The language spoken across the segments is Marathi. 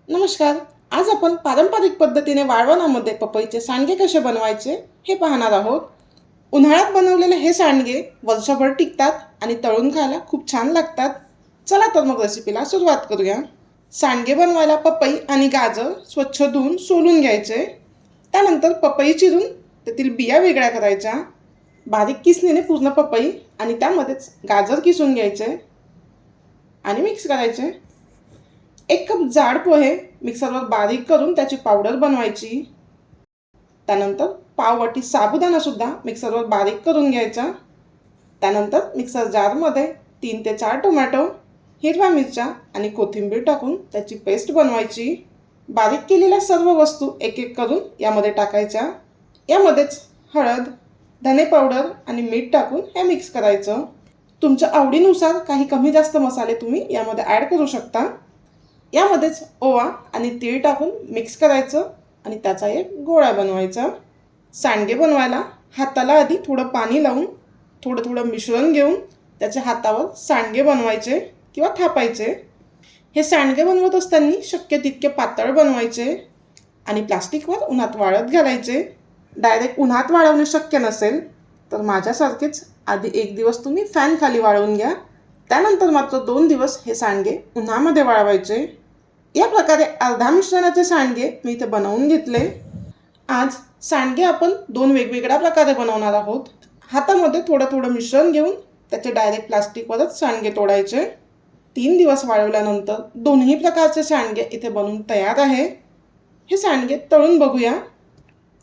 नमस्कार. आज आपण पारंपरिक पद्धतीने वाळवणामध्ये पपईचे सांडगे कसे बनवायचे हे पाहणार आहोत. उन्हाळ्यात बनवलेले हे सांडगे वर्षभर टिकतात आणि तळून खायला खूप छान लागतात. चला तर मग रेसिपीला सुरुवात करूया. सांडगे बनवायला पपई आणि गाजर स्वच्छ धुवून सोलून घ्यायचे. त्यानंतर पपई चिरून त्यातील बिया वेगळ्या करायच्या. बारीक किसणीने पूर्ण पपई आणि त्यामध्येच गाजर किसून घ्यायचे आणि मिक्स करायचे. 1 कप जाड पोहे मिक्सरवर बारीक करून त्याची पावडर बनवायची. त्यानंतर पाववाटी साबुदाणासुद्धा मिक्सरवर बारीक करून घ्यायचा. त्यानंतर मिक्सर जारमध्ये 3 ते 4 टोमॅटो, हिरव्या मिरच्या आणि कोथिंबीर टाकून त्याची पेस्ट बनवायची. बारीक केलेल्या सर्व वस्तू एक एक करून यामध्ये टाकायच्या. यामध्येच हळद, धने पावडर आणि मीठ टाकून हे मिक्स करायचं. तुमच्या आवडीनुसार काही कमी जास्त मसाले तुम्ही यामध्ये ॲड करू शकता. यामध्येच ओवा आणि तीळ टाकून मिक्स करायचं आणि त्याचा एक गोळा बनवायचा. सांडगे बनवायला हाताला आधी थोडं पाणी लावून थोडं थोडं मिश्रण घेऊन त्याच्या हातावर सांडगे बनवायचे किंवा थापायचे. हे सांडगे बनवत असताना शक्य तितके पातळ बनवायचे आणि प्लास्टिकवर उन्हात वाळत घालायचे. डायरेक्ट उन्हात वाळवणे शक्य नसेल तर माझ्यासारखेच आधी 1 दिवस तुम्ही फॅन खाली वाळवून घ्या. त्यानंतर मात्र 2 दिवस हे सांडगे उन्हामध्ये वाळवायचे. या प्रकारे अर्धा मिश्रणाचे सांडगे मी इथे बनवून घेतले. आज सांडगे आपण 2 वेगवेगळ्या प्रकारे बनवणार आहोत. हातामध्ये थोडं थोडं मिश्रण घेऊन त्याचे डायरेक्ट प्लास्टिकवरच सांडगे तोडायचे. 3 दिवस वाळवल्यानंतर दोन्ही प्रकारचे सांडगे इथे बनवून तयार आहे. हे सांडगे तळून बघूया.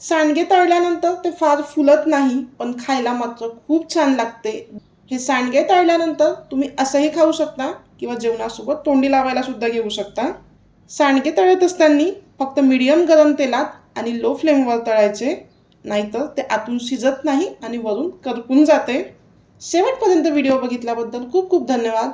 सांडगे तळल्यानंतर ते फार फुलत नाही, पण खायला मात्र खूप छान लागते. हे सांडगे तळल्यानंतर तुम्ही असंही खाऊ शकता किंवा जेवणासोबत तोंडी लावायला सुद्धा घेऊ शकता. सांडगे तळत असताना फक्त मीडियम गरम तेलात आणि लो फ्लेमवर तळायचे, नाहीतर ते आतून शिजत नाही आणि वरून करपून जाते. शेवटपर्यंत व्हिडिओ बघितल्याबद्दल खूप खूप धन्यवाद.